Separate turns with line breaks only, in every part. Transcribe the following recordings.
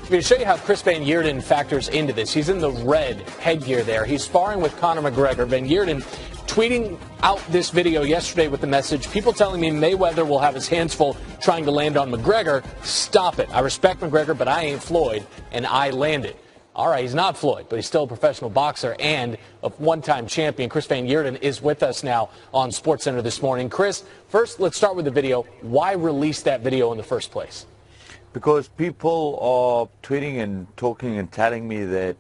I'm going to show you how Chris Van Heerden factors into this. He's in the red headgear there. He's sparring with Conor McGregor. Van Heerden tweeting out this video yesterday with the message, people telling me Mayweather will have his hands full trying to land on McGregor. Stop it. I respect McGregor, but I ain't Floyd, and I landed. All right, he's not Floyd, but he's still a professional boxer and a one-time champion. Chris Van Heerden is with us now on SportsCenter this morning. Chris, first, let's start with the video. Why release that video in the first place?
Because people are tweeting and talking and telling me that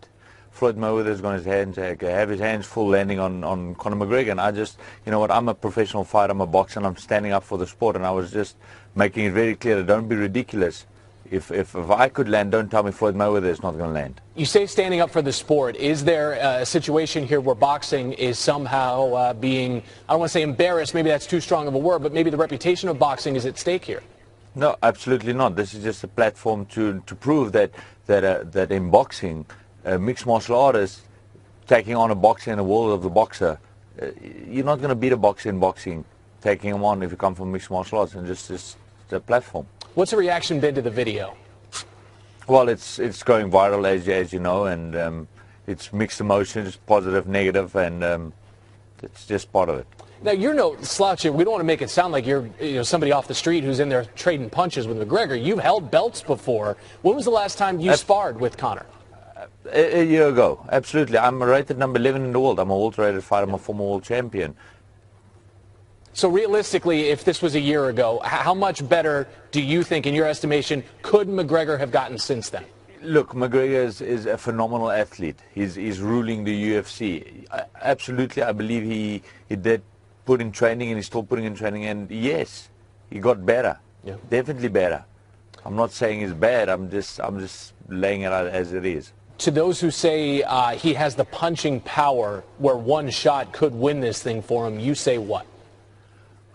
Floyd Mayweather is going to have his hands full landing on Conor McGregor. And I just, you know what, I'm a professional fighter, I'm a boxer, and I'm standing up for the sport. And I was just making it very clear that don't be ridiculous. If I could land, don't tell me Floyd Mayweather is not going to land.
You say standing up for the sport. Is there a situation here where boxing is somehow being, I don't want to say embarrassed, maybe that's too strong of a word, but maybe the reputation of boxing is at stake here?
No, absolutely not. This is just a platform to prove that in boxing, mixed martial artists taking on a boxer in the world of the boxer, you're not going to beat a boxer in boxing, taking him on if you come from mixed martial arts, and just a platform.
What's the reaction been to the video?
Well, it's going viral, as you know, and it's mixed emotions, positive, negative, and it's just part of it.
Now, you're no slouch here. We don't want to make it sound like you're somebody off the street who's in there trading punches with McGregor. You've held belts before. When was the last time you sparred with Conor?
A year ago, absolutely. I'm rated number 11 in the world. I'm a world-rated fighter. I'm a former world champion.
So realistically, if this was a year ago, how much better do you think, in your estimation, could McGregor have gotten since then?
Look, McGregor is a phenomenal athlete. He's ruling the UFC. Absolutely, I believe he did put in training, and he's still putting in training. And yes, he got better. Yeah. Definitely better. I'm not saying he's bad. I'm just laying it out as it is.
To those who say he has the punching power where one shot could win this thing for him, you say what?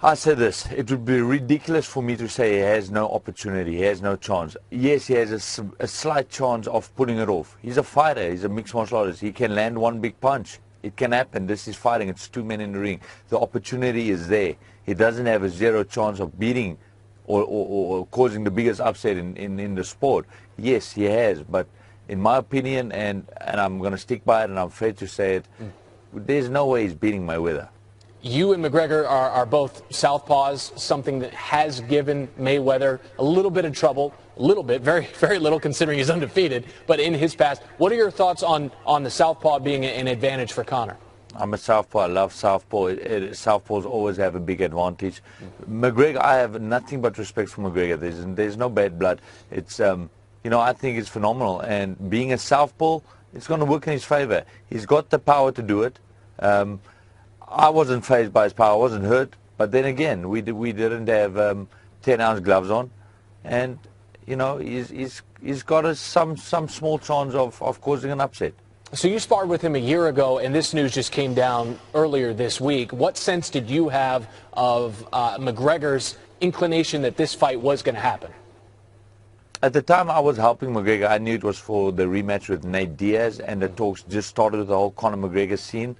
I say this, it would be ridiculous for me to say he has no opportunity, he has no chance. Yes, he has a slight chance of putting it off. He's a fighter, he's a mixed martial artist. He can land one big punch. It can happen. This is fighting. It's two men in the ring. The opportunity is there. He doesn't have a zero chance of beating or causing the biggest upset in the sport. Yes, he has, but in my opinion, and I'm going to stick by it, and I'm afraid to say it, there's no way he's beating Mayweather.
You and McGregor are both southpaws, something that has given Mayweather a little bit of trouble, a little bit, very, very little considering he's undefeated, but in his past. What are your thoughts on the southpaw being an advantage for Conor?
I'm a southpaw. I love southpaw. Southpaws always have a big advantage. McGregor, I have nothing but respect for McGregor. There's no bad blood. It's, you know, I think it's phenomenal. And being a southpaw, it's going to work in his favor. He's got the power to do it. I wasn't fazed by his power. I wasn't hurt. But then again, we didn't have 10-ounce gloves on, and you know he's got some small chance of causing an upset.
So you sparred with him a year ago, and this news just came down earlier this week. What sense did you have of McGregor's inclination that this fight was going to happen?
At the time I was helping McGregor, I knew it was for the rematch with Nate Diaz, and the talks just started with the whole Conor McGregor scene.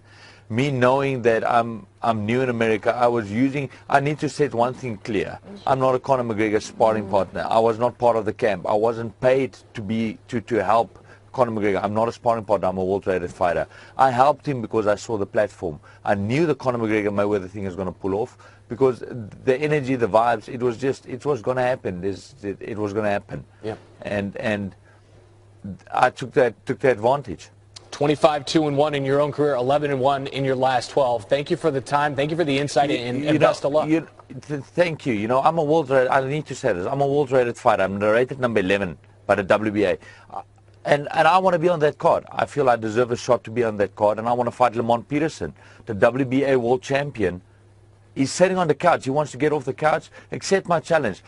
Me knowing that I'm new in America, I need to set one thing clear. I'm not a Conor McGregor sparring partner. I was not part of the camp. I wasn't paid to help Conor McGregor. I'm not a sparring partner. I'm a world-rated fighter. I helped him because I saw the platform. I knew the Conor McGregor Mayweather thing was going to pull off because the energy, the vibes, it was going to happen. It was going to happen. Yeah. And I took that advantage.
25-2-1 in your own career, 11-1 in your last 12. Thank you for the time. Thank you for the insight, and best of luck.
Thank you. You know, I'm a world-rated, I need to say this, I'm a world-rated fighter. I'm rated number 11 by the WBA. And I want to be on that card. I feel I deserve a shot to be on that card, and I want to fight Lamont Peterson, the WBA world champion. He's sitting on the couch. He wants to get off the couch. Accept my challenge.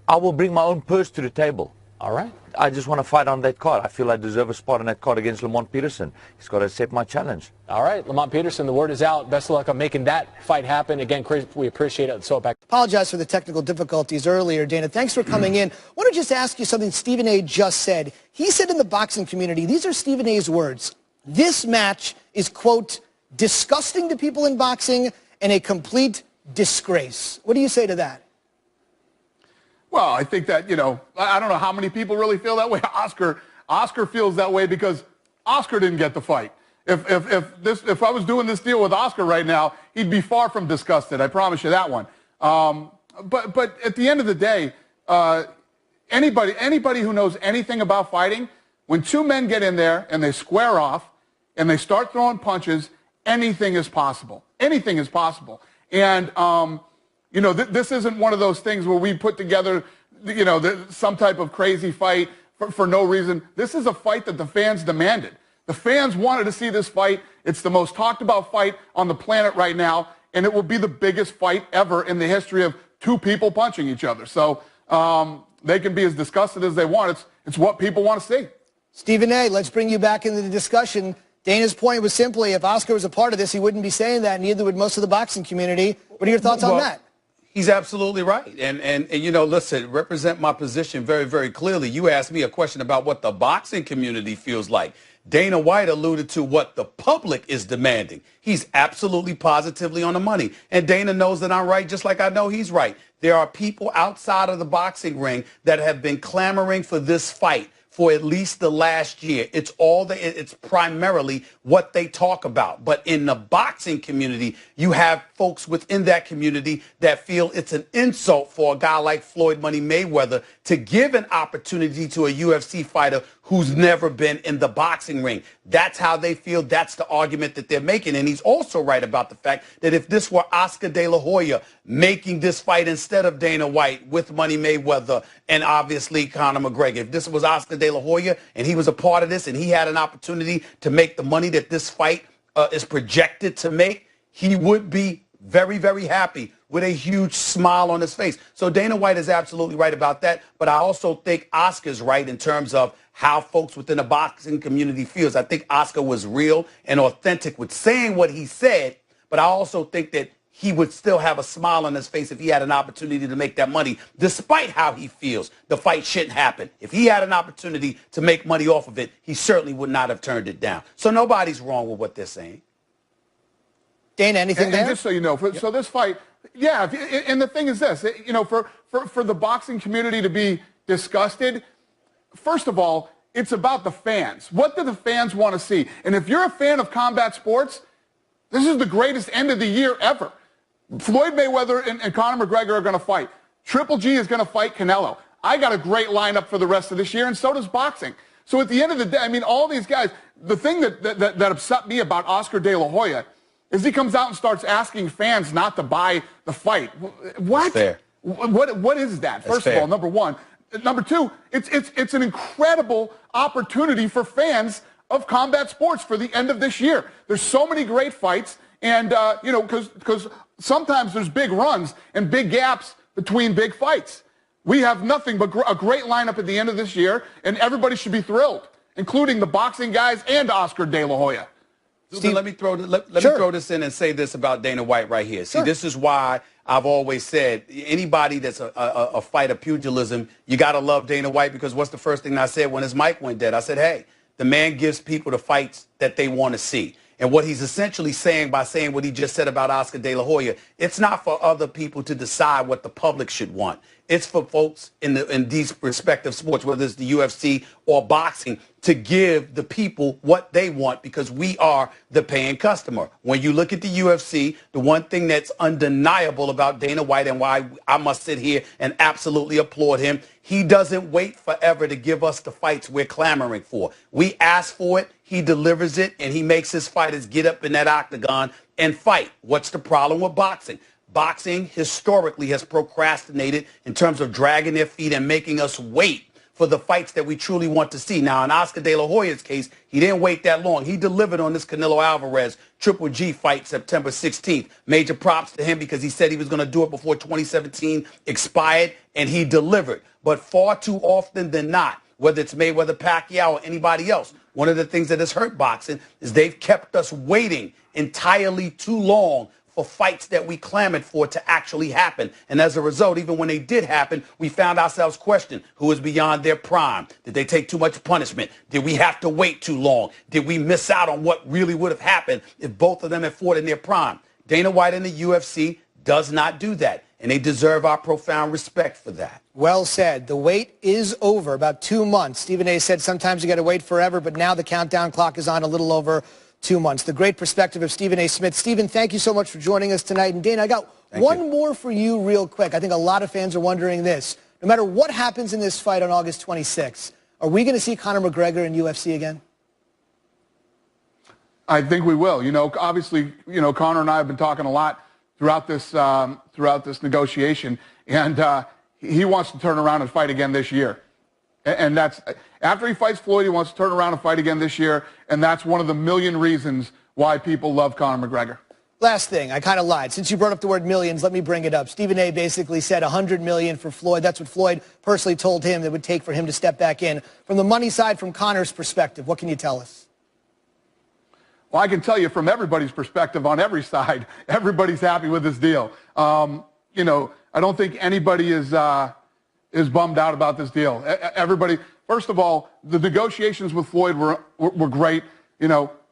I will bring my own purse to the table.
All right.
I just want to fight on that card. I feel I deserve a spot on that card against Lamont Peterson. He's got to accept my challenge.
All right, Lamont Peterson, the word is out. Best of luck on making that fight happen. Again, Chris, we appreciate it. So back.
Apologize for the technical difficulties earlier, Dana. Thanks for coming in. I want to just ask you something Stephen A. just said. He said in the boxing community, these are Stephen A.'s words, this match is, quote, disgusting to people in boxing and a complete disgrace. What do you say to that?
Well, I think that, you know, I don't know how many people really feel that way. Oscar, Oscar feels that way because Oscar didn't get the fight. If I was doing this deal with Oscar right now, he'd be far from disgusted. I promise you that one. But at the end of the day, anybody who knows anything about fighting, when two men get in there and they square off and they start throwing punches, anything is possible. Anything is possible. And this isn't one of those things where we put together, some type of crazy fight for no reason. This is a fight that the fans demanded. The fans wanted to see this fight. It's the most talked about fight on the planet right now, and it will be the biggest fight ever in the history of two people punching each other. So they can be as disgusted as they want. It's what people want to see.
Stephen A., let's bring you back into the discussion. Dana's point was simply, if Oscar was a part of this, he wouldn't be saying that, neither would most of the boxing community. What are your thoughts on that?
He's absolutely right. And listen, represent my position very, very clearly. You asked me a question about what the boxing community feels like. Dana White alluded to what the public is demanding. He's absolutely positively on the money. And Dana knows that I'm right, just like I know he's right. There are people outside of the boxing ring that have been clamoring for this fight for at least the last year. It's primarily what they talk about. But in the boxing community, you have folks within that community that feel it's an insult for a guy like Floyd Money Mayweather to give an opportunity to a UFC fighter who's never been in the boxing ring. That's how they feel. That's the argument that they're making. And he's also right about the fact that if this were Oscar De La Hoya making this fight instead of Dana White with Money Mayweather and obviously Conor McGregor, if this was Oscar De La Hoya and he was a part of this and he had an opportunity to make the money that this fight is projected to make, he would be very, very happy with a huge smile on his face. So Dana White is absolutely right about that. But I also think Oscar's right in terms of how folks within the boxing community feels. I think Oscar was real and authentic with saying what he said, but I also think that he would still have a smile on his face if he had an opportunity to make that money, despite how he feels the fight shouldn't happen. If he had an opportunity to make money off of it, he certainly would not have turned it down. So nobody's wrong with what they're saying.
Dana, anything there?
And just so you know, so this fight, yeah, and the thing is this, for the boxing community to be disgusted, first of all, it's about the fans. What do the fans want to see? And if you're a fan of combat sports, this is the greatest end of the year ever. Floyd Mayweather and Conor McGregor are going to fight. Triple G is going to fight Canelo. I got a great lineup for the rest of this year, and so does boxing. So at the end of the day, I mean, all these guys, the thing that upset me about Oscar De La Hoya is he comes out and starts asking fans not to buy the fight. What?
Fair.
What is that? First of all, number one. Number two, it's an incredible opportunity for fans of combat sports for the end of this year. There's so many great fights, and because sometimes there's big runs and big gaps between big fights. We have nothing but a great lineup at the end of this year, and everybody should be thrilled, including the boxing guys and Oscar De La Hoya.
Steve, let me throw this in and say this about Dana White right here. See, this is why I've always said anybody that's a fight of pugilism, you got to love Dana White, because what's the first thing I said when his mic went dead? I said, hey, the man gives people the fights that they want to see. And what he's essentially saying by saying what he just said about Oscar De La Hoya, it's not for other people to decide what the public should want. It's for folks in these respective sports, whether it's the UFC or boxing, to give the people what they want, because we are the paying customer. When you look at the UFC, the one thing that's undeniable about Dana White, and why I must sit here and absolutely applaud him, he doesn't wait forever to give us the fights we're clamoring for. We ask for it, he delivers it, and he makes his fighters get up in that octagon and fight. What's the problem with boxing? Boxing historically has procrastinated in terms of dragging their feet and making us wait for the fights that we truly want to see. Now, in Oscar De La Hoya's case, he didn't wait that long. He delivered on this Canelo Alvarez Triple G fight September 16th. Major props to him, because he said he was going to do it before 2017 expired, and he delivered. But far too often than not, whether it's Mayweather, Pacquiao, or anybody else, one of the things that has hurt boxing is they've kept us waiting entirely too long for fights that we clamored for to actually happen. And as a result, even when they did happen, we found ourselves questioning who is beyond their prime. Did they take too much punishment? Did we have to wait too long? Did we miss out on what really would have happened if both of them had fought in their prime? Dana White in the UFC does not do that. and they deserve our profound respect for that.
Well said. The wait is over, about 2 months. Stephen A. said sometimes you got to wait forever, but now the countdown clock is on a little over 2 months. The great perspective of Stephen A. Smith. Stephen, thank you so much for joining us tonight. And Dana, I got one more for you real quick. I think a lot of fans are wondering this. No matter what happens in this fight on August 26th, are we going to see Conor McGregor in UFC again?
I think we will. Obviously, Conor and I have been talking a lot throughout this negotiation, and he wants to turn around and fight again this year. And that's after he fights Floyd, he wants to turn around and fight again this year, and that's one of the million reasons why people love Conor McGregor.
Last thing, I kind of lied. Since you brought up the word millions, let me bring it up. Stephen A. basically said $100 million for Floyd. That's what Floyd personally told him it would take for him to step back in. From the money side, from Conor's perspective, what can you tell us?
Well, I can tell you from everybody's perspective on every side, everybody's happy with this deal. I don't think anybody is bummed out about this deal. Everybody, first of all, the negotiations with Floyd were great.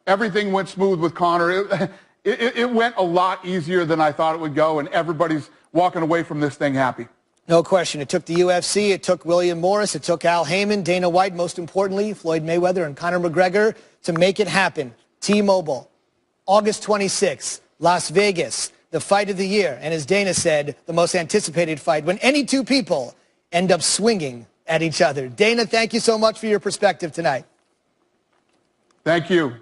Everything went smooth with Conor. It went a lot easier than I thought it would go, and everybody's walking away from this thing happy.
No question. It took the UFC, it took William Morris, it took Al Heyman, Dana White, most importantly, Floyd Mayweather and Conor McGregor to make it happen. T-Mobile, August 26th, Las Vegas, the fight of the year. And as Dana said, the most anticipated fight when any two people end up swinging at each other. Dana, thank you so much for your perspective tonight.
Thank you.